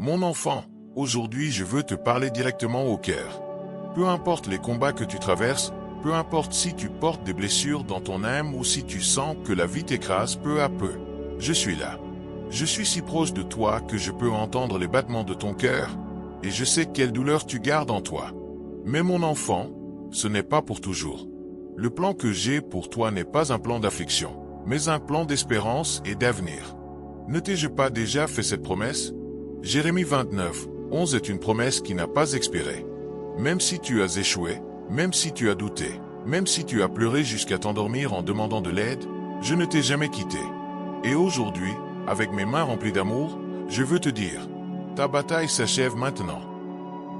Mon enfant, aujourd'hui je veux te parler directement au cœur. Peu importe les combats que tu traverses, peu importe si tu portes des blessures dans ton âme ou si tu sens que la vie t'écrase peu à peu, je suis là. Je suis si proche de toi que je peux entendre les battements de ton cœur, et je sais quelle douleur tu gardes en toi. Mais mon enfant, ce n'est pas pour toujours. Le plan que j'ai pour toi n'est pas un plan d'affliction, mais un plan d'espérance et d'avenir. Ne t'ai-je pas déjà fait cette promesse? Jérémie 29, 11 est une promesse qui n'a pas expiré. Même si tu as échoué, même si tu as douté, même si tu as pleuré jusqu'à t'endormir en demandant de l'aide, je ne t'ai jamais quitté. Et aujourd'hui, avec mes mains remplies d'amour, je veux te dire, ta bataille s'achève maintenant.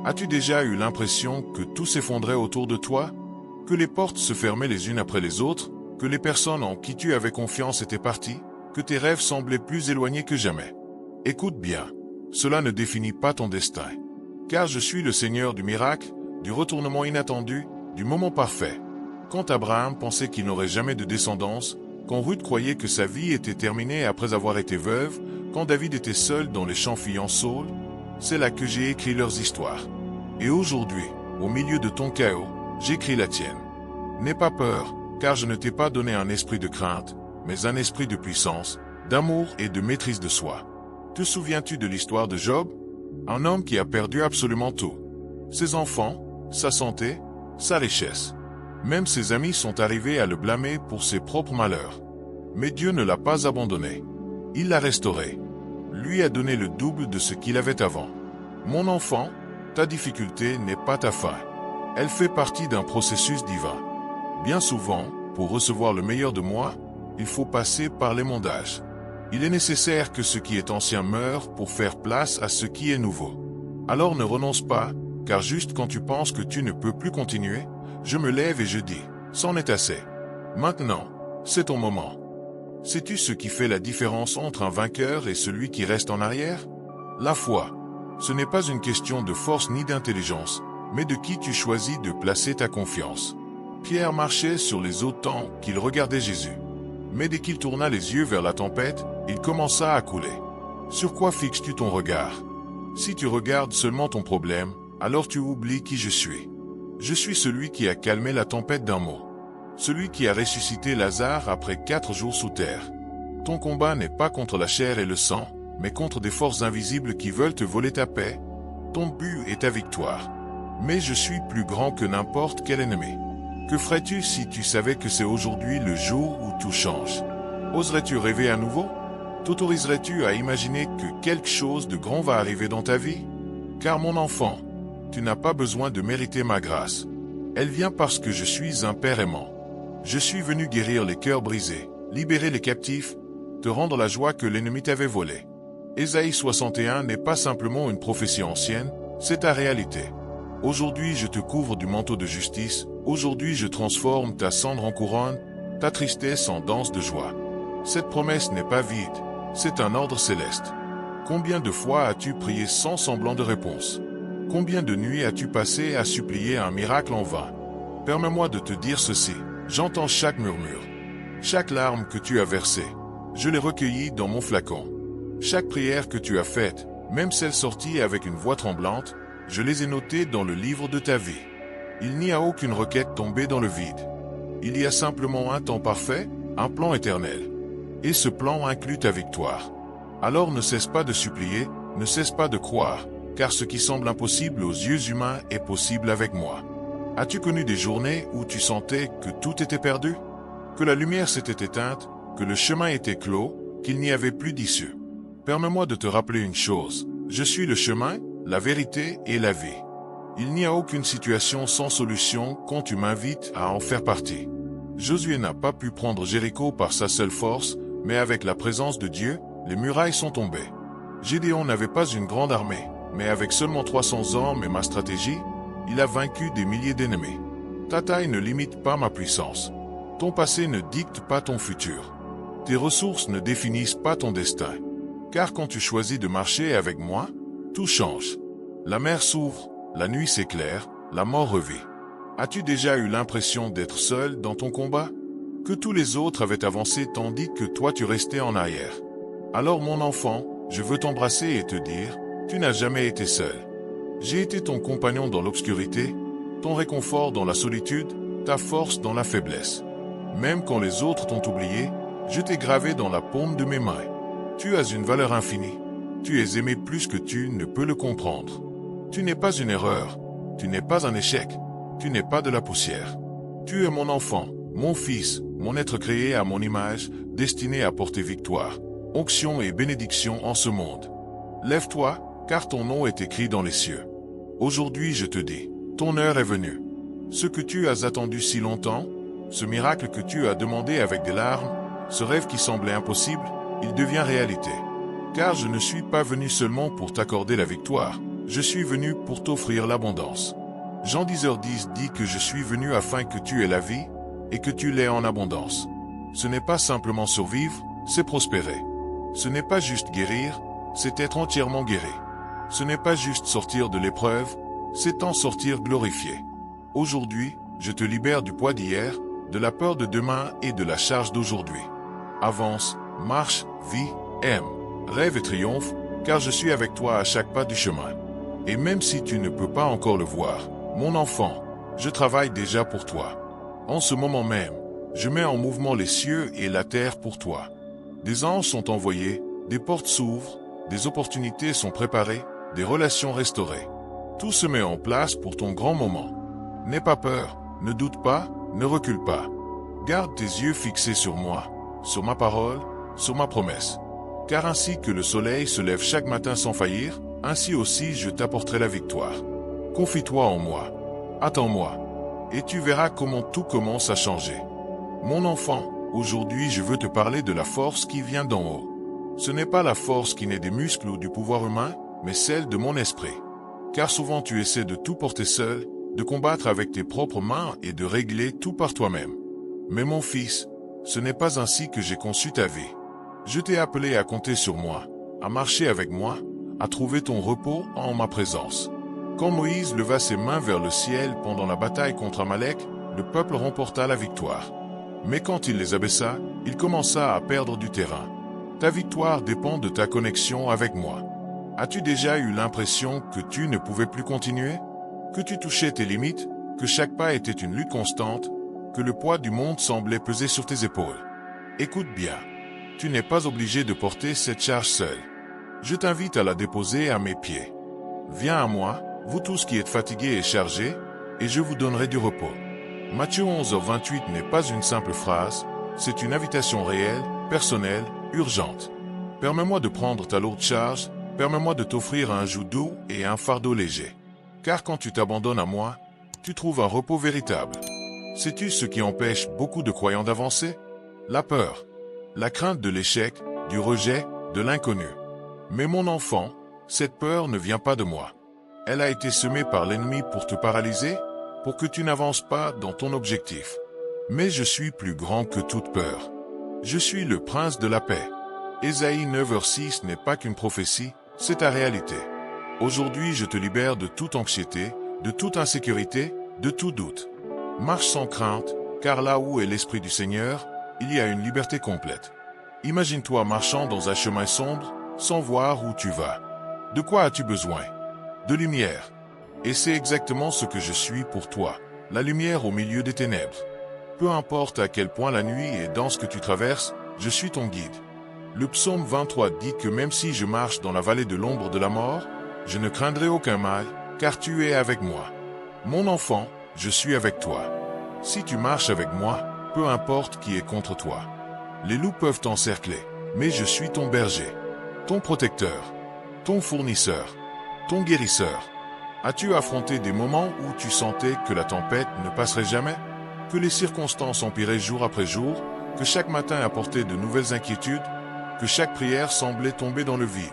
As-tu déjà eu l'impression que tout s'effondrait autour de toi? Que les portes se fermaient les unes après les autres? Que les personnes en qui tu avais confiance étaient parties? Que tes rêves semblaient plus éloignés que jamais? Écoute bien, cela ne définit pas ton destin. Car je suis le Seigneur du miracle, du retournement inattendu, du moment parfait. Quand Abraham pensait qu'il n'aurait jamais de descendance, quand Ruth croyait que sa vie était terminée après avoir été veuve, quand David était seul dans les champs fuyant Saul, c'est là que j'ai écrit leurs histoires. Et aujourd'hui, au milieu de ton chaos, j'écris la tienne. N'aie pas peur, car je ne t'ai pas donné un esprit de crainte, mais un esprit de puissance, d'amour et de maîtrise de soi. Te souviens-tu de l'histoire de Job? Un homme qui a perdu absolument tout. Ses enfants, sa santé, sa richesse. Même ses amis sont arrivés à le blâmer pour ses propres malheurs. Mais Dieu ne l'a pas abandonné. Il l'a restauré. Lui a donné le double de ce qu'il avait avant. Mon enfant, ta difficulté n'est pas ta fin. Elle fait partie d'un processus divin. Bien souvent, pour recevoir le meilleur de moi, il faut passer par l'émondage. Il est nécessaire que ce qui est ancien meure pour faire place à ce qui est nouveau. Alors ne renonce pas, car juste quand tu penses que tu ne peux plus continuer, je me lève et je dis, c'en est assez. Maintenant, c'est ton moment. Sais-tu ce qui fait la différence entre un vainqueur et celui qui reste en arrière? La foi. Ce n'est pas une question de force ni d'intelligence, mais de qui tu choisis de placer ta confiance. Pierre marchait sur les eaux tant qu'il regardait Jésus. Mais dès qu'il tourna les yeux vers la tempête, il commença à couler. Sur quoi fixes-tu ton regard? Si tu regardes seulement ton problème, alors tu oublies qui je suis. Je suis celui qui a calmé la tempête d'un mot. Celui qui a ressuscité Lazare après 4 jours sous terre. Ton combat n'est pas contre la chair et le sang, mais contre des forces invisibles qui veulent te voler ta paix. Ton but est ta victoire. Mais je suis plus grand que n'importe quel ennemi. Que ferais-tu si tu savais que c'est aujourd'hui le jour où tout change? Oserais-tu rêver à nouveau? T'autoriserais-tu à imaginer que quelque chose de grand va arriver dans ta vie? Car mon enfant, tu n'as pas besoin de mériter ma grâce. Elle vient parce que je suis un Père aimant. Je suis venu guérir les cœurs brisés, libérer les captifs, te rendre la joie que l'ennemi t'avait volée. Ésaïe 61 n'est pas simplement une prophétie ancienne, c'est ta réalité. Aujourd'hui je te couvre du manteau de justice, aujourd'hui je transforme ta cendre en couronne, ta tristesse en danse de joie. Cette promesse n'est pas vide, c'est un ordre céleste. Combien de fois as-tu prié sans semblant de réponse? Combien de nuits as-tu passé à supplier un miracle en vain? Permets-moi de te dire ceci, j'entends chaque murmure, chaque larme que tu as versée, je l'ai recueillie dans mon flacon. Chaque prière que tu as faite, même celle sortie avec une voix tremblante, je les ai notées dans le livre de ta vie. Il n'y a aucune requête tombée dans le vide. Il y a simplement un temps parfait, un plan éternel. Et ce plan inclut ta victoire. Alors ne cesse pas de supplier, ne cesse pas de croire, car ce qui semble impossible aux yeux humains est possible avec moi. As-tu connu des journées où tu sentais que tout était perdu? Que la lumière s'était éteinte, que le chemin était clos, qu'il n'y avait plus d'issue? Permets-moi de te rappeler une chose, je suis le chemin, la vérité et la vie. Il n'y a aucune situation sans solution quand tu m'invites à en faire partie. Josué n'a pas pu prendre Jéricho par sa seule force, mais avec la présence de Dieu, les murailles sont tombées. Gédéon n'avait pas une grande armée, mais avec seulement 300 hommes et ma stratégie, il a vaincu des milliers d'ennemis. Ta taille ne limite pas ma puissance. Ton passé ne dicte pas ton futur. Tes ressources ne définissent pas ton destin. Car quand tu choisis de marcher avec moi, tout change. La mer s'ouvre, la nuit s'éclaire, la mort revit. As-tu déjà eu l'impression d'être seul dans ton combat? Que tous les autres avaient avancé tandis que toi tu restais en arrière? Alors mon enfant, je veux t'embrasser et te dire, Tu n'as jamais été seul. J'ai été ton compagnon dans l'obscurité, ton réconfort dans la solitude, ta force dans la faiblesse. Même quand les autres t'ont oublié, je t'ai gravé dans la paume de mes mains. Tu as une valeur infinie. Tu es aimé plus que tu ne peux le comprendre. Tu n'es pas une erreur. Tu n'es pas un échec. Tu n'es pas de la poussière. Tu es mon enfant, mon fils, mon être créé à mon image, destiné à porter victoire, onction et bénédiction en ce monde. Lève-toi, car ton nom est écrit dans les cieux. Aujourd'hui je te dis, ton heure est venue. Ce que tu as attendu si longtemps, ce miracle que tu as demandé avec des larmes, ce rêve qui semblait impossible, il devient réalité. Car je ne suis pas venu seulement pour t'accorder la victoire, je suis venu pour t'offrir l'abondance. Jean 10h10 dit que je suis venu afin que tu aies la vie, et que tu l'aies en abondance. Ce n'est pas simplement survivre, c'est prospérer. Ce n'est pas juste guérir, c'est être entièrement guéri. Ce n'est pas juste sortir de l'épreuve, c'est en sortir glorifié. Aujourd'hui, je te libère du poids d'hier, de la peur de demain et de la charge d'aujourd'hui. Avance, marche, vis, aime, rêve et triomphe, car je suis avec toi à chaque pas du chemin. Et même si tu ne peux pas encore le voir, mon enfant, je travaille déjà pour toi. En ce moment même, je mets en mouvement les cieux et la terre pour toi. Des anges sont envoyés, des portes s'ouvrent, des opportunités sont préparées, des relations restaurées. Tout se met en place pour ton grand moment. N'aie pas peur, ne doute pas, ne recule pas. Garde tes yeux fixés sur moi, sur ma parole, sur ma promesse. Car ainsi que le soleil se lève chaque matin sans faillir, ainsi aussi je t'apporterai la victoire. Confie-toi en moi. Attends-moi. Et tu verras comment tout commence à changer. Mon enfant, aujourd'hui je veux te parler de la force qui vient d'en haut. Ce n'est pas la force qui naît des muscles ou du pouvoir humain, mais celle de mon esprit. Car souvent tu essaies de tout porter seul, de combattre avec tes propres mains et de régler tout par toi-même. Mais mon fils, ce n'est pas ainsi que j'ai conçu ta vie. Je t'ai appelé à compter sur moi, à marcher avec moi, à trouver ton repos en ma présence. Quand Moïse leva ses mains vers le ciel pendant la bataille contre Amalek, le peuple remporta la victoire. Mais quand il les abaissa, il commença à perdre du terrain. Ta victoire dépend de ta connexion avec moi. As-tu déjà eu l'impression que tu ne pouvais plus continuer? Que tu touchais tes limites? Que chaque pas était une lutte constante? Que le poids du monde semblait peser sur tes épaules? Écoute bien, tu n'es pas obligé de porter cette charge seul. Je t'invite à la déposer à mes pieds. Viens à moi, vous tous qui êtes fatigués et chargés, et je vous donnerai du repos. Matthieu 11h28 n'est pas une simple phrase, c'est une invitation réelle, personnelle, urgente. Permets-moi de prendre ta lourde charge, permets-moi de t'offrir un joug doux et un fardeau léger. Car quand tu t'abandonnes à moi, tu trouves un repos véritable. Sais-tu ce qui empêche beaucoup de croyants d'avancer? La peur, la crainte de l'échec, du rejet, de l'inconnu. Mais mon enfant, cette peur ne vient pas de moi. Elle a été semée par l'ennemi pour te paralyser, pour que tu n'avances pas dans ton objectif. Mais je suis plus grand que toute peur. Je suis le prince de la paix. Ésaïe 9h6 n'est pas qu'une prophétie, c'est ta réalité. Aujourd'hui, je te libère de toute anxiété, de toute insécurité, de tout doute. Marche sans crainte, car là où est l'Esprit du Seigneur, il y a une liberté complète. Imagine-toi marchant dans un chemin sombre, sans voir où tu vas. De quoi as-tu besoin? De lumière. Et c'est exactement ce que je suis pour toi, la lumière au milieu des ténèbres. Peu importe à quel point la nuit est dans ce que tu traverses, je suis ton guide. Le psaume 23 dit que même si je marche dans la vallée de l'ombre de la mort, je ne craindrai aucun mal, car tu es avec moi. Mon enfant, je suis avec toi. Si tu marches avec moi, peu importe qui est contre toi. Les loups peuvent t'encercler, mais je suis ton berger, ton protecteur, ton fournisseur, ton guérisseur. As-tu affronté des moments où tu sentais que la tempête ne passerait jamais? Que les circonstances empiraient jour après jour? Que chaque matin apportait de nouvelles inquiétudes? Que chaque prière semblait tomber dans le vide?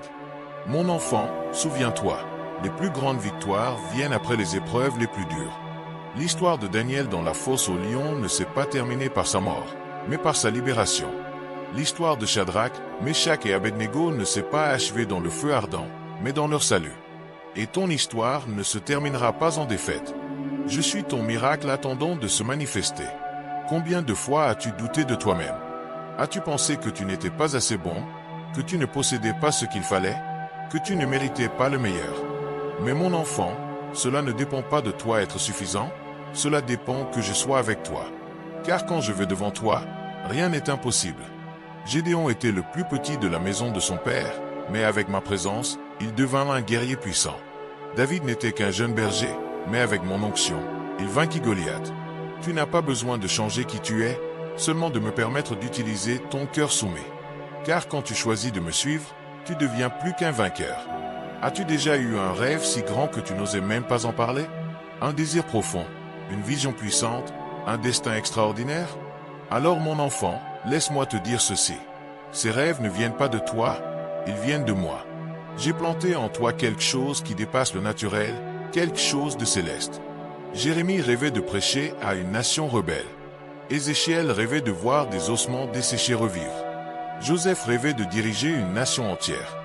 Mon enfant, souviens-toi, les plus grandes victoires viennent après les épreuves les plus dures. L'histoire de Daniel dans la fosse au lion ne s'est pas terminée par sa mort, mais par sa libération. L'histoire de Shadrach, Meshach et Abednego ne s'est pas achevée dans le feu ardent, mais dans leur salut. Et ton histoire ne se terminera pas en défaite. Je suis ton miracle attendant de se manifester. Combien de fois as-tu douté de toi-même? As-tu pensé que tu n'étais pas assez bon, que tu ne possédais pas ce qu'il fallait? que tu ne méritais pas le meilleur. Mais mon enfant, cela ne dépend pas de toi être suffisant, cela dépend que je sois avec toi. Car quand je vais devant toi, rien n'est impossible. Gédéon était le plus petit de la maison de son père, mais avec ma présence, il devint un guerrier puissant. David n'était qu'un jeune berger, mais avec mon onction, il vainquit Goliath. Tu n'as pas besoin de changer qui tu es, seulement de me permettre d'utiliser ton cœur soumis. Car quand tu choisis de me suivre, tu deviens plus qu'un vainqueur. As-tu déjà eu un rêve si grand que tu n'osais même pas en parler? Un désir profond, une vision puissante, un destin extraordinaire? Alors mon enfant, laisse-moi te dire ceci. Ces rêves ne viennent pas de toi, ils viennent de moi. J'ai planté en toi quelque chose qui dépasse le naturel, quelque chose de céleste. Jérémie rêvait de prêcher à une nation rebelle. Ézéchiel rêvait de voir des ossements desséchés revivre. Joseph rêvait de diriger une nation entière.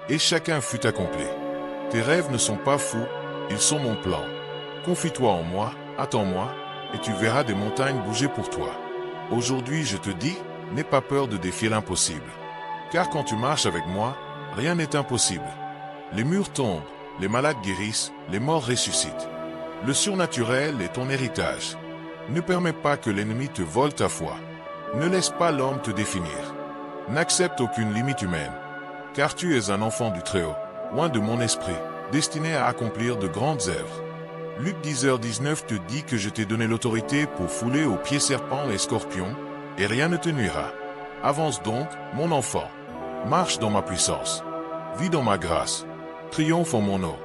Et chacun fut accompli. Tes rêves ne sont pas fous, ils sont mon plan. Confie-toi en moi, attends-moi, et tu verras des montagnes bouger pour toi. Aujourd'hui je te dis, n'aie pas peur de défier l'impossible. Car quand tu marches avec moi, rien n'est impossible. Les murs tombent, les malades guérissent, les morts ressuscitent. Le surnaturel est ton héritage. Ne permets pas que l'ennemi te vole ta foi. Ne laisse pas l'homme te définir. N'accepte aucune limite humaine. Car tu es un enfant du Très-Haut, loin de mon esprit, destiné à accomplir de grandes œuvres. Luc 10h19 te dit que je t'ai donné l'autorité pour fouler aux pieds serpents et scorpions, et rien ne te nuira. Avance donc, mon enfant. Marche dans ma puissance. Vis dans ma grâce. Triomphe en mon nom.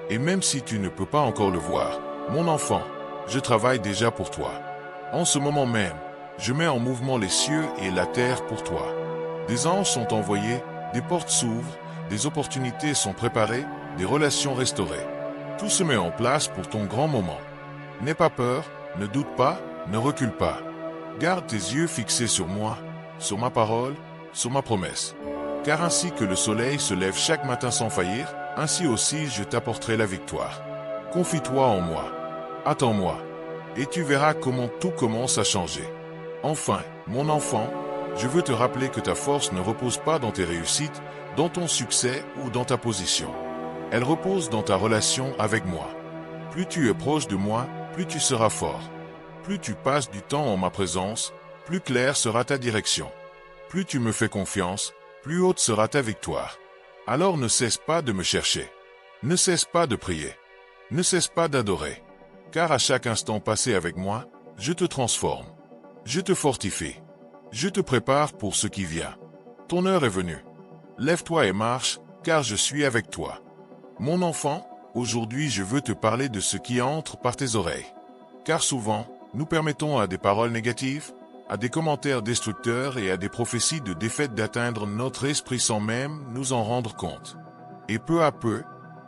Et même si tu ne peux pas encore le voir, mon enfant, je travaille déjà pour toi. En ce moment même, je mets en mouvement les cieux et la terre pour toi. Des anges sont envoyés, des portes s'ouvrent, des opportunités sont préparées, des relations restaurées. Tout se met en place pour ton grand moment. N'aie pas peur, ne doute pas, ne recule pas. Garde tes yeux fixés sur moi, sur ma parole, sur ma promesse. Car ainsi que le soleil se lève chaque matin sans faillir, ainsi aussi je t'apporterai la victoire. Confie-toi en moi. Attends-moi. Et tu verras comment tout commence à changer. Enfin, mon enfant, je veux te rappeler que ta force ne repose pas dans tes réussites, dans ton succès ou dans ta position. Elle repose dans ta relation avec moi. Plus tu es proche de moi, plus tu seras fort. Plus tu passes du temps en ma présence, plus claire sera ta direction. Plus tu me fais confiance, plus haute sera ta victoire. Alors ne cesse pas de me chercher. Ne cesse pas de prier. Ne cesse pas d'adorer. Car à chaque instant passé avec moi, je te transforme. Je te fortifie. Je te prépare pour ce qui vient. Ton heure est venue. Lève-toi et marche, car je suis avec toi. Mon enfant, aujourd'hui je veux te parler de ce qui entre par tes oreilles. Car souvent, nous permettons à des paroles négatives, à des commentaires destructeurs et à des prophéties de défaite d'atteindre notre esprit sans même nous en rendre compte. Et peu à peu,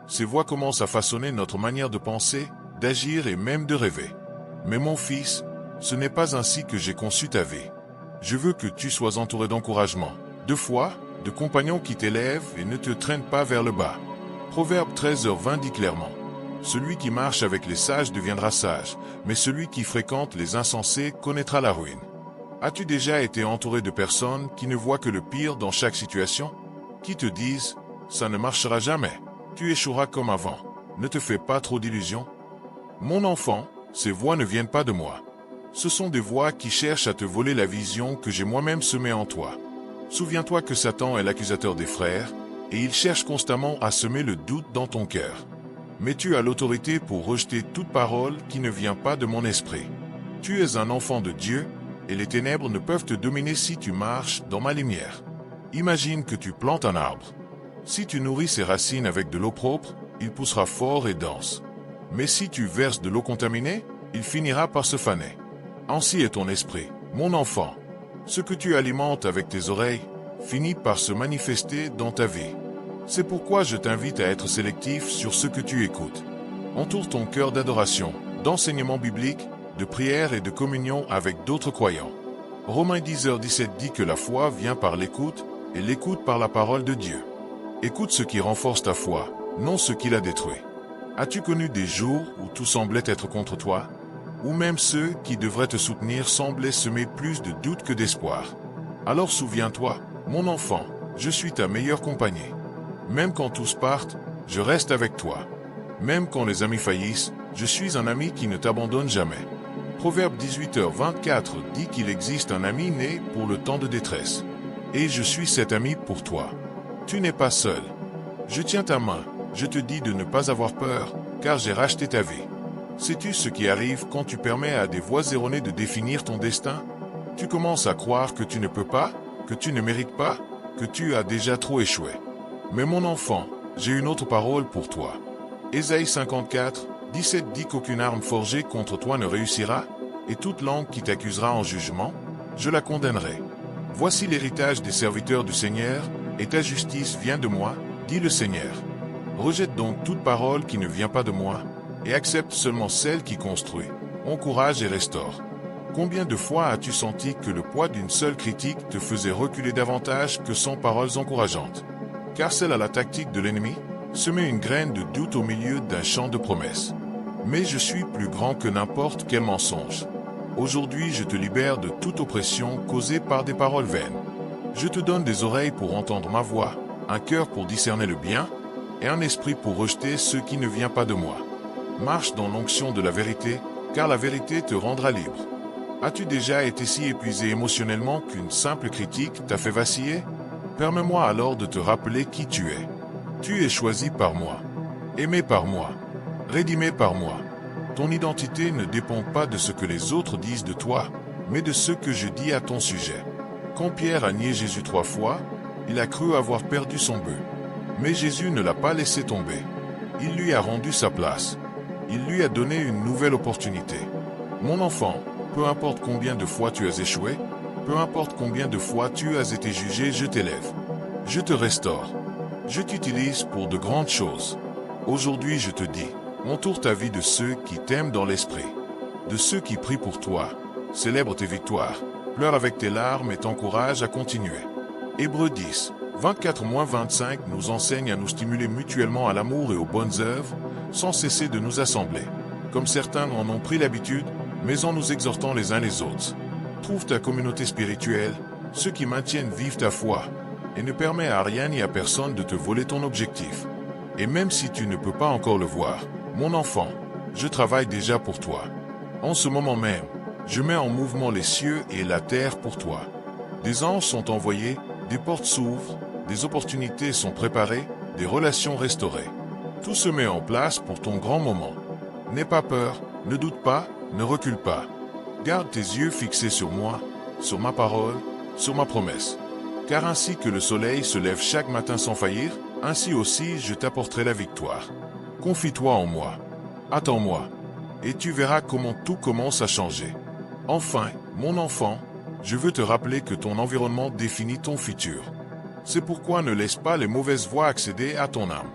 ces voix commencent à façonner notre manière de penser, d'agir et même de rêver. Mais mon fils, ce n'est pas ainsi que j'ai conçu ta vie. Je veux que tu sois entouré d'encouragement, de foi, de compagnons qui t'élèvent et ne te traînent pas vers le bas. Proverbe 13h20 dit clairement, « Celui qui marche avec les sages deviendra sage, mais celui qui fréquente les insensés connaîtra la ruine. » As-tu déjà été entouré de personnes qui ne voient que le pire dans chaque situation? Qui te disent, « Ça ne marchera jamais, tu échoueras comme avant, ne te fais pas trop d'illusions. » Mon enfant, ces voix ne viennent pas de moi. Ce sont des voix qui cherchent à te voler la vision que j'ai moi-même semée en toi. Souviens-toi que Satan est l'accusateur des frères, et il cherche constamment à semer le doute dans ton cœur. Mais tu as l'autorité pour rejeter toute parole qui ne vient pas de mon esprit. Tu es un enfant de Dieu, et les ténèbres ne peuvent te dominer si tu marches dans ma lumière. Imagine que tu plantes un arbre. Si tu nourris ses racines avec de l'eau propre, il poussera fort et dense. Mais si tu verses de l'eau contaminée, il finira par se faner. Ainsi est ton esprit, mon enfant. Ce que tu alimentes avec tes oreilles finit par se manifester dans ta vie. C'est pourquoi je t'invite à être sélectif sur ce que tu écoutes. Entoure ton cœur d'adoration, d'enseignements bibliques, de prière et de communion avec d'autres croyants. Romains 10h17 dit que la foi vient par l'écoute, et l'écoute par la parole de Dieu. Écoute ce qui renforce ta foi, non ce qui la détruit. As-tu connu des jours où tout semblait être contre toi? Ou même ceux qui devraient te soutenir semblaient semer plus de doutes que d'espoir? Alors souviens-toi, mon enfant, je suis ta meilleure compagnie. Même quand tous partent, je reste avec toi. Même quand les amis faillissent, je suis un ami qui ne t'abandonne jamais. Proverbe 18h24 dit qu'il existe un ami né pour le temps de détresse. Et je suis cet ami pour toi. Tu n'es pas seul. Je tiens ta main, je te dis de ne pas avoir peur, car j'ai racheté ta vie. Sais-tu ce qui arrive quand tu permets à des voix erronées de définir ton destin? Tu commences à croire que tu ne peux pas, que tu ne mérites pas, que tu as déjà trop échoué. Mais mon enfant, j'ai une autre parole pour toi. Ésaïe 54, 17 dit qu'aucune arme forgée contre toi ne réussira, et toute langue qui t'accusera en jugement, je la condamnerai. Voici l'héritage des serviteurs du Seigneur, et ta justice vient de moi, dit le Seigneur. Rejette donc toute parole qui ne vient pas de moi, et accepte seulement celle qui construit, encourage et restaure. Combien de fois as-tu senti que le poids d'une seule critique te faisait reculer davantage que 100 paroles encourageantes? Car celle à la tactique de l'ennemi, semer une graine de doute au milieu d'un champ de promesses. Mais je suis plus grand que n'importe quel mensonge. Aujourd'hui, je te libère de toute oppression causée par des paroles vaines. Je te donne des oreilles pour entendre ma voix, un cœur pour discerner le bien, et un esprit pour rejeter ce qui ne vient pas de moi. Marche dans l'onction de la vérité, car la vérité te rendra libre. As-tu déjà été si épuisé émotionnellement qu'une simple critique t'a fait vaciller? Permets-moi alors de te rappeler qui tu es. Tu es choisi par moi, aimé par moi, rédimé par moi. Ton identité ne dépend pas de ce que les autres disent de toi, mais de ce que je dis à ton sujet. Quand Pierre a nié Jésus 3 fois, il a cru avoir perdu son but. Mais Jésus ne l'a pas laissé tomber. Il lui a rendu sa place. Il lui a donné une nouvelle opportunité. Mon enfant, peu importe combien de fois tu as échoué, peu importe combien de fois tu as été jugé, je t'élève. Je te restaure. Je t'utilise pour de grandes choses. Aujourd'hui, je te dis, entoure ta vie de ceux qui t'aiment dans l'esprit, de ceux qui prient pour toi, célèbre tes victoires, pleure avec tes larmes et t'encourage à continuer. Hébreux 10, 24-25 nous enseigne à nous stimuler mutuellement à l'amour et aux bonnes œuvres, sans cesser de nous assembler, comme certains en ont pris l'habitude, mais en nous exhortant les uns les autres. Trouve ta communauté spirituelle, ceux qui maintiennent vive ta foi, et ne permet à rien ni à personne de te voler ton objectif. Et même si tu ne peux pas encore le voir, mon enfant, je travaille déjà pour toi. En ce moment même, je mets en mouvement les cieux et la terre pour toi. Des anges sont envoyés, des portes s'ouvrent, des opportunités sont préparées, des relations restaurées. Tout se met en place pour ton grand moment. N'aie pas peur, ne doute pas, ne recule pas. Garde tes yeux fixés sur moi, sur ma parole, sur ma promesse. Car ainsi que le soleil se lève chaque matin sans faillir, ainsi aussi je t'apporterai la victoire. Confie-toi en moi. Attends-moi. Et tu verras comment tout commence à changer. Enfin, mon enfant, je veux te rappeler que ton environnement définit ton futur. C'est pourquoi ne laisse pas les mauvaises voix accéder à ton âme.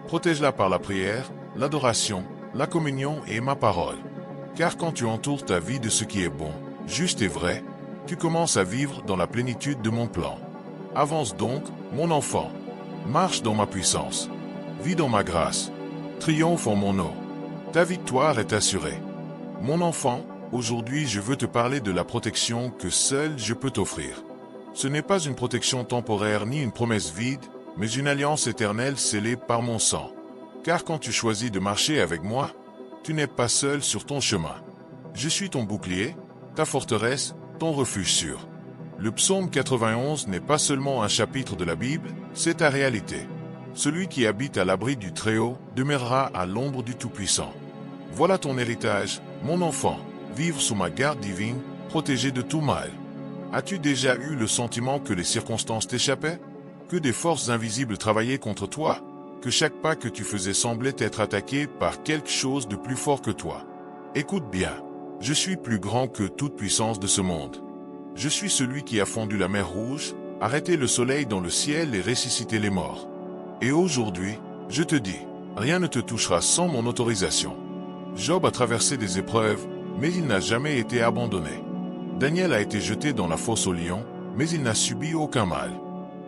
Protège-la par la prière, l'adoration, la communion et ma parole. Car quand tu entoures ta vie de ce qui est bon, juste et vrai, tu commences à vivre dans la plénitude de mon plan. Avance donc, mon enfant. Marche dans ma puissance. Vis dans ma grâce. Triomphe en mon nom. Ta victoire est assurée. Mon enfant, aujourd'hui je veux te parler de la protection que seul je peux t'offrir. Ce n'est pas une protection temporaire ni une promesse vide, mais une alliance éternelle scellée par mon sang. Car quand tu choisis de marcher avec moi, tu n'es pas seul sur ton chemin. Je suis ton bouclier, ta forteresse, ton refuge sûr. Le psaume 91 n'est pas seulement un chapitre de la Bible, c'est ta réalité. Celui qui habite à l'abri du Très-Haut demeurera à l'ombre du Tout-Puissant. Voilà ton héritage, mon enfant, vivre sous ma garde divine, protégé de tout mal. As-tu déjà eu le sentiment que les circonstances t'échappaient? Que des forces invisibles travaillaient contre toi? Que chaque pas que tu faisais semblait être attaqué par quelque chose de plus fort que toi? Écoute bien, je suis plus grand que toute puissance de ce monde. Je suis celui qui a fondu la mer Rouge, arrêté le soleil dans le ciel et ressuscité les morts. Et aujourd'hui, je te dis, rien ne te touchera sans mon autorisation. Job a traversé des épreuves, mais il n'a jamais été abandonné. Daniel a été jeté dans la fosse aux lions, mais il n'a subi aucun mal.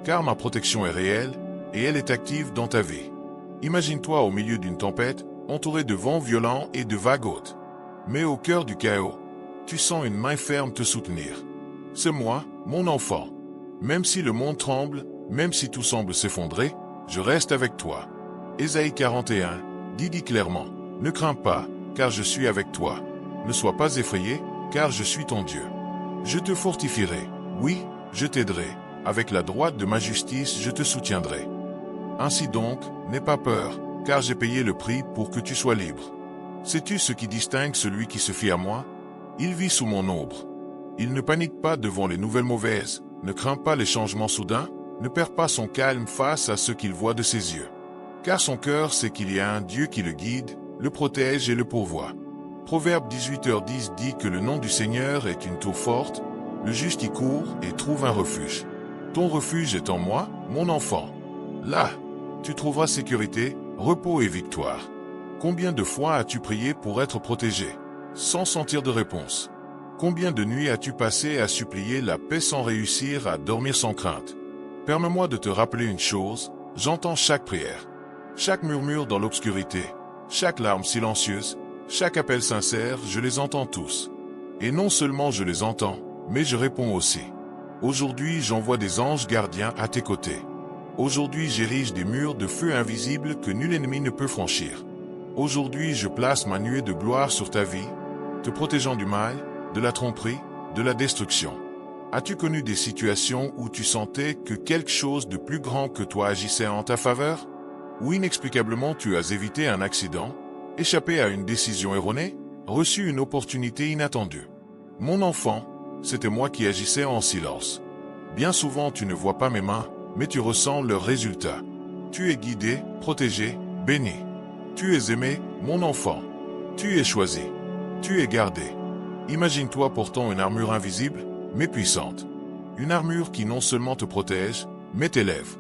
Car ma protection est réelle, et elle est active dans ta vie. Imagine-toi au milieu d'une tempête, entouré de vents violents et de vagues hautes. Mais au cœur du chaos, tu sens une main ferme te soutenir. C'est moi, mon enfant. Même si le monde tremble, même si tout semble s'effondrer, je reste avec toi. Ésaïe 41, dit clairement, ne crains pas, car je suis avec toi. Ne sois pas effrayé, car je suis ton Dieu. Je te fortifierai, oui, je t'aiderai, avec la droite de ma justice je te soutiendrai. Ainsi donc, n'aie pas peur, car j'ai payé le prix pour que tu sois libre. Sais-tu ce qui distingue celui qui se fie à moi? Il vit sous mon ombre. Il ne panique pas devant les nouvelles mauvaises, ne craint pas les changements soudains, ne perd pas son calme face à ce qu'il voit de ses yeux. Car son cœur sait qu'il y a un Dieu qui le guide, le protège et le pourvoit. Proverbe 18h10 dit que le nom du Seigneur est une tour forte, le juste y court et trouve un refuge. Ton refuge est en moi, mon enfant. Là, tu trouveras sécurité, repos et victoire. Combien de fois as-tu prié pour être protégé, sans sentir de réponse? Combien de nuits as-tu passé à supplier la paix sans réussir à dormir sans crainte? Permets-moi de te rappeler une chose, j'entends chaque prière, chaque murmure dans l'obscurité, chaque larme silencieuse, chaque appel sincère, je les entends tous. Et non seulement je les entends, mais je réponds aussi. Aujourd'hui, j'envoie des anges gardiens à tes côtés. Aujourd'hui, j'érige des murs de feu invisibles que nul ennemi ne peut franchir. Aujourd'hui, je place ma nuée de gloire sur ta vie, te protégeant du mal, de la tromperie, de la destruction. As-tu connu des situations où tu sentais que quelque chose de plus grand que toi agissait en ta faveur? Ou inexplicablement tu as évité un accident, échappé à une décision erronée, reçu une opportunité inattendue? Mon enfant, c'était moi qui agissais en silence. Bien souvent tu ne vois pas mes mains, mais tu ressens leurs résultats. Tu es guidé, protégé, béni. Tu es aimé, mon enfant. Tu es choisi. Tu es gardé. Imagine-toi portant une armure invisible, mais puissante. Une armure qui non seulement te protège, mais t'élève.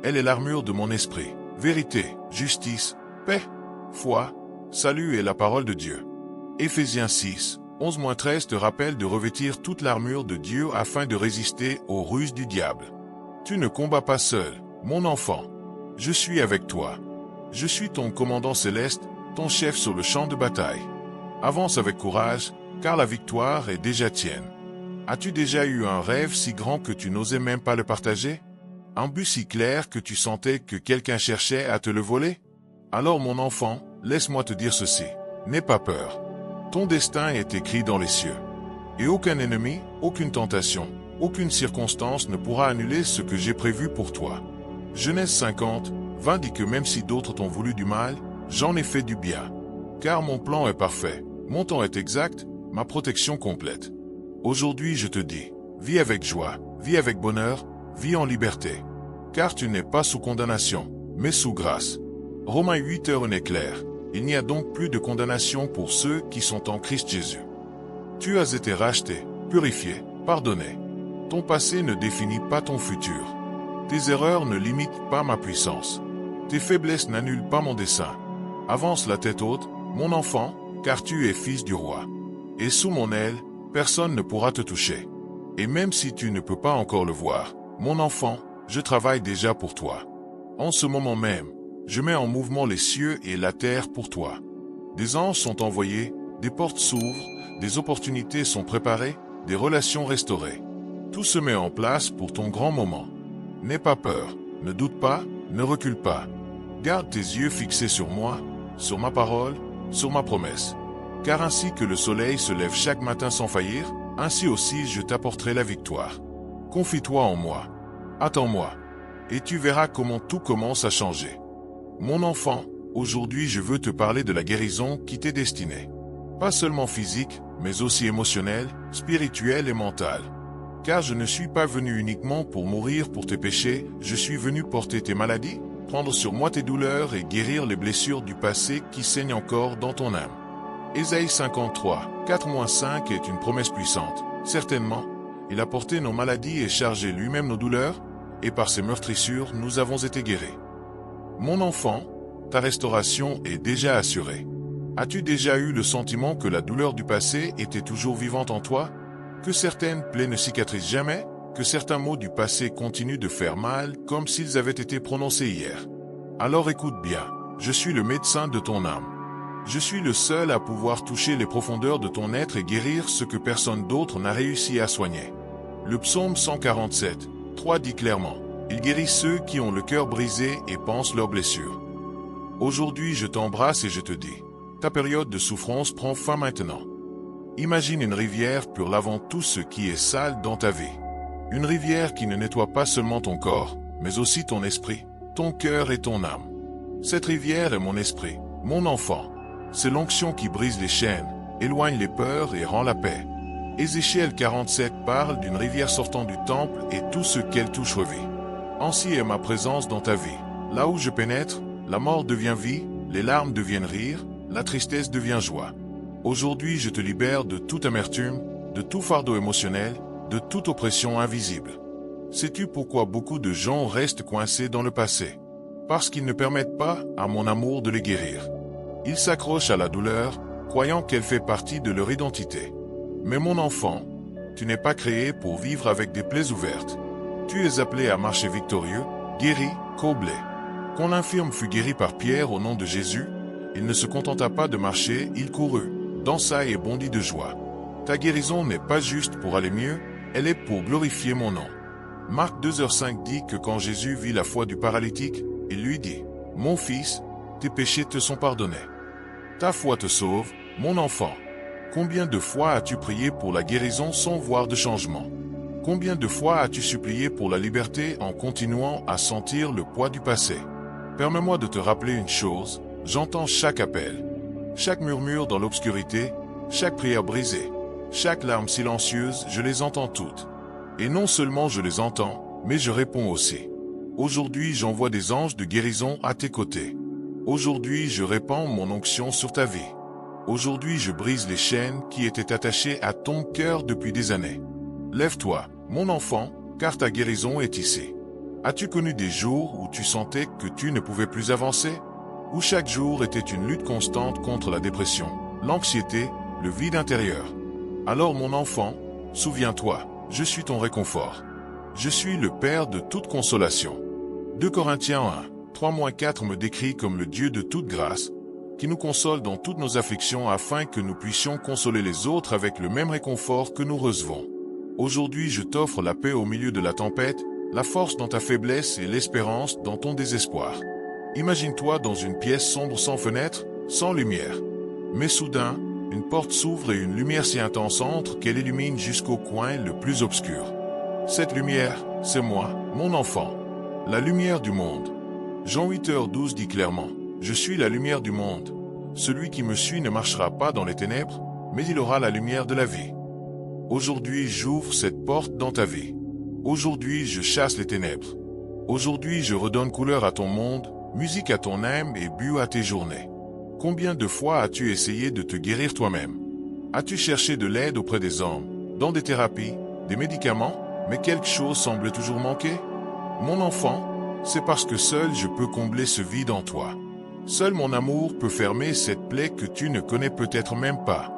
Elle est l'armure de mon esprit. Vérité, justice, paix, foi, salut et la parole de Dieu. Éphésiens 6, 11-13 te rappelle de revêtir toute l'armure de Dieu afin de résister aux ruses du diable. Tu ne combats pas seul, mon enfant. Je suis avec toi. Je suis ton commandant céleste, ton chef sur le champ de bataille. Avance avec courage, car la victoire est déjà tienne. As-tu déjà eu un rêve si grand que tu n'osais même pas le partager? Un but si clair que tu sentais que quelqu'un cherchait à te le voler? Alors mon enfant, laisse-moi te dire ceci, n'aie pas peur. Ton destin est écrit dans les cieux. Et aucun ennemi, aucune tentation, aucune circonstance ne pourra annuler ce que j'ai prévu pour toi. Genèse 50, 20 dit que même si d'autres t'ont voulu du mal, j'en ai fait du bien. Car mon plan est parfait, mon temps est exact, ma protection complète. Aujourd'hui je te dis, vis avec joie, vis avec bonheur, vis en liberté. Car tu n'es pas sous condamnation, mais sous grâce. Romains 8h est clair. Il n'y a donc plus de condamnation pour ceux qui sont en Christ Jésus. Tu as été racheté, purifié, pardonné. Ton passé ne définit pas ton futur. Tes erreurs ne limitent pas ma puissance. Tes faiblesses n'annulent pas mon dessein. Avance la tête haute, mon enfant, car tu es fils du roi. Et sous mon aile, personne ne pourra te toucher. Et même si tu ne peux pas encore le voir, mon enfant, je travaille déjà pour toi. En ce moment même, je mets en mouvement les cieux et la terre pour toi. Des anges sont envoyés, des portes s'ouvrent, des opportunités sont préparées, des relations restaurées. Tout se met en place pour ton grand moment. N'aie pas peur, ne doute pas, ne recule pas. Garde tes yeux fixés sur moi, sur ma parole, sur ma promesse. Car ainsi que le soleil se lève chaque matin sans faillir, ainsi aussi je t'apporterai la victoire. Confie-toi en moi. Attends-moi. Et tu verras comment tout commence à changer. Mon enfant, aujourd'hui je veux te parler de la guérison qui t'est destinée. Pas seulement physique, mais aussi émotionnelle, spirituelle et mentale. Car je ne suis pas venu uniquement pour mourir pour tes péchés, je suis venu porter tes maladies, prendre sur moi tes douleurs et guérir les blessures du passé qui saignent encore dans ton âme. Ésaïe 53, 4-5 est une promesse puissante. Certainement, il a porté nos maladies et chargé lui-même nos douleurs, et par ses meurtrissures nous avons été guéris. Mon enfant, ta restauration est déjà assurée. As-tu déjà eu le sentiment que la douleur du passé était toujours vivante en toi? Que certaines plaies ne cicatrisent jamais? Que certains mots du passé continuent de faire mal comme s'ils avaient été prononcés hier? Alors écoute bien, je suis le médecin de ton âme. Je suis le seul à pouvoir toucher les profondeurs de ton être et guérir ce que personne d'autre n'a réussi à soigner. Le psaume 147, 3 dit clairement, Il guérit ceux qui ont le cœur brisé et pensent leurs blessures. Aujourd'hui, je t'embrasse et je te dis, ta période de souffrance prend fin maintenant. Imagine une rivière pure lavant tout ce qui est sale dans ta vie. Une rivière qui ne nettoie pas seulement ton corps, mais aussi ton esprit, ton cœur et ton âme. Cette rivière est mon esprit, mon enfant. C'est l'onction qui brise les chaînes, éloigne les peurs et rend la paix. Ézéchiel 47 parle d'une rivière sortant du temple et tout ce qu'elle touche revit. Ainsi est ma présence dans ta vie. Là où je pénètre, la mort devient vie, les larmes deviennent rire, la tristesse devient joie. Aujourd'hui, je te libère de toute amertume, de tout fardeau émotionnel, de toute oppression invisible. Sais-tu pourquoi beaucoup de gens restent coincés dans le passé? Parce qu'ils ne permettent pas à mon amour de les guérir. Ils s'accrochent à la douleur, croyant qu'elle fait partie de leur identité. Mais mon enfant, tu n'es pas créé pour vivre avec des plaies ouvertes. Tu es appelé à marcher victorieux, guéri, comblé. Quand l'infirme fut guéri par Pierre au nom de Jésus, il ne se contenta pas de marcher, il courut, dansa et bondit de joie. Ta guérison n'est pas juste pour aller mieux, elle est pour glorifier mon nom. Marc 2h5 dit que quand Jésus vit la foi du paralytique, il lui dit, « Mon fils, tes péchés te sont pardonnés. Ta foi te sauve, mon enfant. » Combien de fois as-tu prié pour la guérison sans voir de changement? Combien de fois as-tu supplié pour la liberté en continuant à sentir le poids du passé? Permets-moi de te rappeler une chose, j'entends chaque appel, chaque murmure dans l'obscurité, chaque prière brisée, chaque larme silencieuse, je les entends toutes. Et non seulement je les entends, mais je réponds aussi. Aujourd'hui, j'envoie des anges de guérison à tes côtés. Aujourd'hui, je répands mon onction sur ta vie. Aujourd'hui, je brise les chaînes qui étaient attachées à ton cœur depuis des années. Lève-toi, mon enfant, car ta guérison est ici. As-tu connu des jours où tu sentais que tu ne pouvais plus avancer? Où chaque jour était une lutte constante contre la dépression, l'anxiété, le vide intérieur? Alors mon enfant, souviens-toi, je suis ton réconfort. Je suis le Père de toute consolation. 2 Corinthiens 1, 3-4 me décrit comme le Dieu de toute grâce, qui nous console dans toutes nos afflictions afin que nous puissions consoler les autres avec le même réconfort que nous recevons. Aujourd'hui, je t'offre la paix au milieu de la tempête, la force dans ta faiblesse et l'espérance dans ton désespoir. Imagine-toi dans une pièce sombre sans fenêtre, sans lumière. Mais soudain, une porte s'ouvre et une lumière si intense entre qu'elle illumine jusqu'au coin le plus obscur. Cette lumière, c'est moi, mon enfant, la lumière du monde. Jean 8h12 dit clairement, « Je suis la lumière du monde. Celui qui me suit ne marchera pas dans les ténèbres, mais il aura la lumière de la vie. » Aujourd'hui, j'ouvre cette porte dans ta vie. Aujourd'hui, je chasse les ténèbres. Aujourd'hui, je redonne couleur à ton monde, musique à ton âme et but à tes journées. Combien de fois as-tu essayé de te guérir toi-même? As-tu cherché de l'aide auprès des hommes, dans des thérapies, des médicaments, mais quelque chose semble toujours manquer? Mon enfant, c'est parce que seul je peux combler ce vide en toi. Seul mon amour peut fermer cette plaie que tu ne connais peut-être même pas.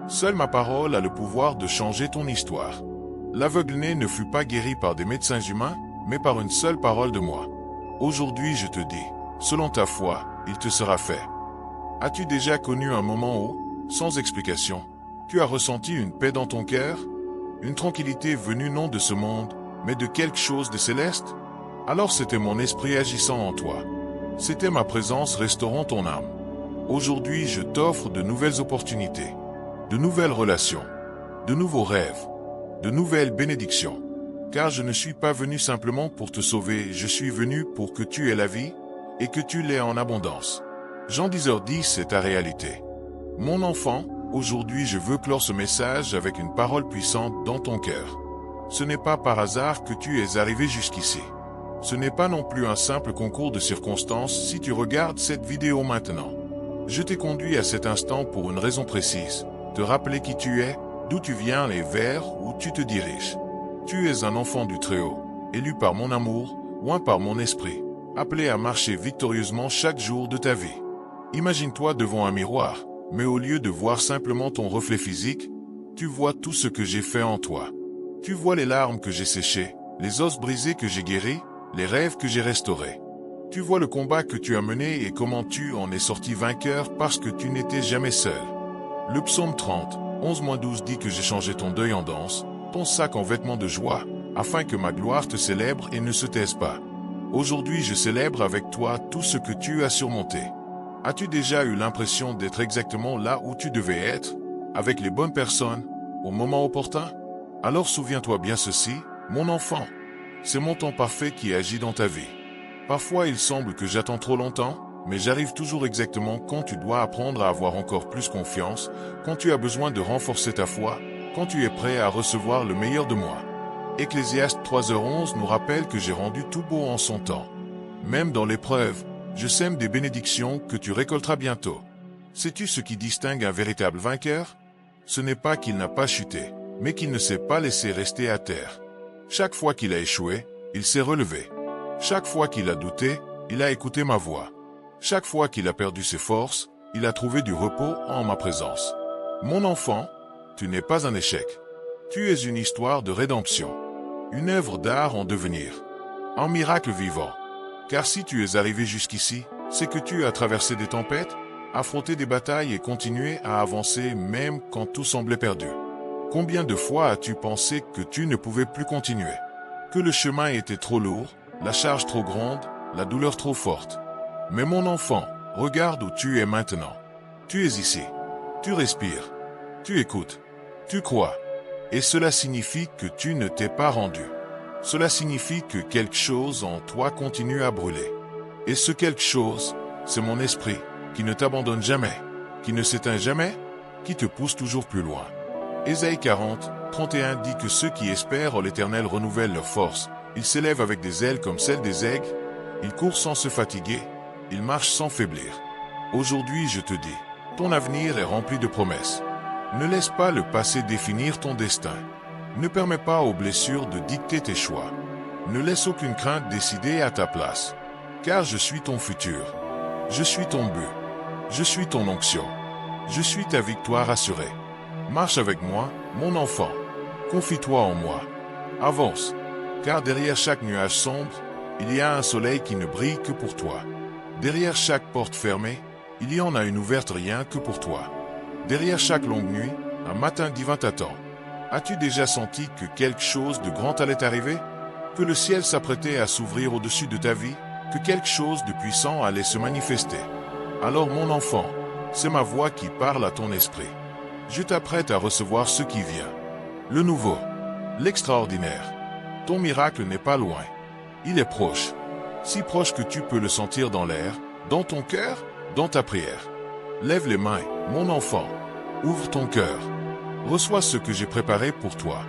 Seule ma parole a le pouvoir de changer ton histoire. L'aveugle-né ne fut pas guéri par des médecins humains, mais par une seule parole de moi. Aujourd'hui je te dis, selon ta foi, il te sera fait. As-tu déjà connu un moment où, sans explication, tu as ressenti une paix dans ton cœur? Une tranquillité venue non de ce monde, mais de quelque chose de céleste? Alors c'était mon esprit agissant en toi. C'était ma présence restaurant ton âme. Aujourd'hui je t'offre de nouvelles opportunités, de nouvelles relations, de nouveaux rêves, de nouvelles bénédictions. Car je ne suis pas venu simplement pour te sauver, je suis venu pour que tu aies la vie, et que tu l'aies en abondance. Jean 10h10 c'est ta réalité. Mon enfant, aujourd'hui je veux clore ce message avec une parole puissante dans ton cœur. Ce n'est pas par hasard que tu es arrivé jusqu'ici. Ce n'est pas non plus un simple concours de circonstances si tu regardes cette vidéo maintenant. Je t'ai conduit à cet instant pour une raison précise, te rappeler qui tu es, d'où tu viens et vers où tu te diriges. Tu es un enfant du Très-Haut, élu par mon amour, oint par mon esprit, appelé à marcher victorieusement chaque jour de ta vie. Imagine-toi devant un miroir, mais au lieu de voir simplement ton reflet physique, tu vois tout ce que j'ai fait en toi. Tu vois les larmes que j'ai séchées, les os brisés que j'ai guéris, les rêves que j'ai restaurés. Tu vois le combat que tu as mené et comment tu en es sorti vainqueur parce que tu n'étais jamais seul. Le psaume 30, 11-12 dit que j'ai changé ton deuil en danse, ton sac en vêtements de joie, afin que ma gloire te célèbre et ne se taise pas. Aujourd'hui je célèbre avec toi tout ce que tu as surmonté. As-tu déjà eu l'impression d'être exactement là où tu devais être, avec les bonnes personnes, au moment opportun? Alors souviens-toi bien ceci, mon enfant. C'est mon temps parfait qui agit dans ta vie. Parfois il semble que j'attends trop longtemps, mais j'arrive toujours exactement quand tu dois apprendre à avoir encore plus confiance, quand tu as besoin de renforcer ta foi, quand tu es prêt à recevoir le meilleur de moi. Ecclésiaste 3h11 nous rappelle que j'ai rendu tout beau en son temps. Même dans l'épreuve, je sème des bénédictions que tu récolteras bientôt. Sais-tu ce qui distingue un véritable vainqueur? Ce n'est pas qu'il n'a pas chuté, mais qu'il ne s'est pas laissé rester à terre. Chaque fois qu'il a échoué, il s'est relevé. Chaque fois qu'il a douté, il a écouté ma voix. Chaque fois qu'il a perdu ses forces, il a trouvé du repos en ma présence. Mon enfant, tu n'es pas un échec. Tu es une histoire de rédemption. Une œuvre d'art en devenir. Un miracle vivant. Car si tu es arrivé jusqu'ici, c'est que tu as traversé des tempêtes, affronté des batailles et continué à avancer même quand tout semblait perdu. Combien de fois as-tu pensé que tu ne pouvais plus continuer? Que le chemin était trop lourd, la charge trop grande, la douleur trop forte? Mais mon enfant, regarde où tu es maintenant. Tu es ici. Tu respires. Tu écoutes. Tu crois. Et cela signifie que tu ne t'es pas rendu. Cela signifie que quelque chose en toi continue à brûler. Et ce quelque chose, c'est mon esprit, qui ne t'abandonne jamais, qui ne s'éteint jamais, qui te pousse toujours plus loin. Ésaïe 40, 31 dit que ceux qui espèrent en l'Éternel renouvellent leur force. Ils s'élèvent avec des ailes comme celles des aigles. Ils courent sans se fatiguer. Ils marchent sans faiblir. Aujourd'hui, je te dis, ton avenir est rempli de promesses. Ne laisse pas le passé définir ton destin. Ne permets pas aux blessures de dicter tes choix. Ne laisse aucune crainte décider à ta place. Car je suis ton futur. Je suis ton but. Je suis ton onction. Je suis ta victoire assurée. Marche avec moi, mon enfant. Confie-toi en moi. Avance. Car derrière chaque nuage sombre, il y a un soleil qui ne brille que pour toi. Derrière chaque porte fermée, il y en a une ouverte rien que pour toi. Derrière chaque longue nuit, un matin divin t'attend. As-tu déjà senti que quelque chose de grand allait arriver? Que le ciel s'apprêtait à s'ouvrir au-dessus de ta vie? Que quelque chose de puissant allait se manifester? Alors mon enfant, c'est ma voix qui parle à ton esprit. Je t'apprête à recevoir ce qui vient. Le nouveau, l'extraordinaire. Ton miracle n'est pas loin. Il est proche. Si proche que tu peux le sentir dans l'air, dans ton cœur, dans ta prière. Lève les mains, mon enfant. Ouvre ton cœur. Reçois ce que j'ai préparé pour toi.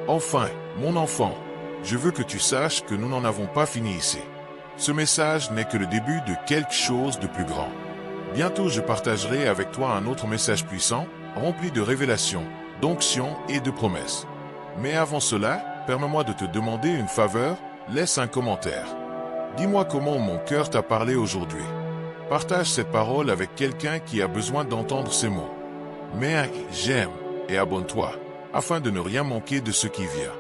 Enfin, mon enfant, je veux que tu saches que nous n'en avons pas fini ici. Ce message n'est que le début de quelque chose de plus grand. Bientôt je partagerai avec toi un autre message puissant, rempli de révélations, d'onctions et de promesses. Mais avant cela, permets-moi de te demander une faveur, laisse un commentaire. Dis-moi comment mon cœur t'a parlé aujourd'hui. Partage cette parole avec quelqu'un qui a besoin d'entendre ces mots. Mets un j'aime et abonne-toi, afin de ne rien manquer de ce qui vient.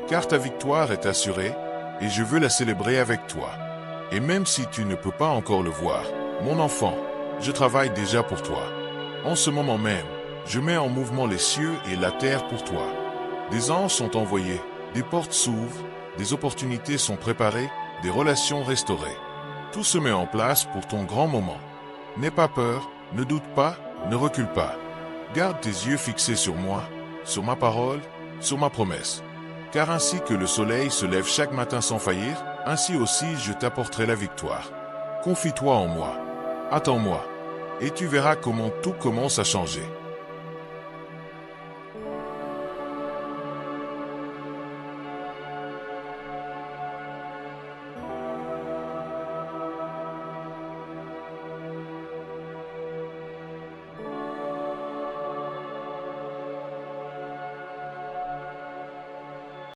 Car ta victoire est assurée, et je veux la célébrer avec toi. Et même si tu ne peux pas encore le voir, mon enfant, je travaille déjà pour toi. En ce moment même, je mets en mouvement les cieux et la terre pour toi. Des anges sont envoyés, des portes s'ouvrent, des opportunités sont préparées, des relations restaurées. Tout se met en place pour ton grand moment. N'aie pas peur, ne doute pas, ne recule pas. Garde tes yeux fixés sur moi, sur ma parole, sur ma promesse. Car ainsi que le soleil se lève chaque matin sans faillir, ainsi aussi je t'apporterai la victoire. Confie-toi en moi. Attends-moi. Et tu verras comment tout commence à changer.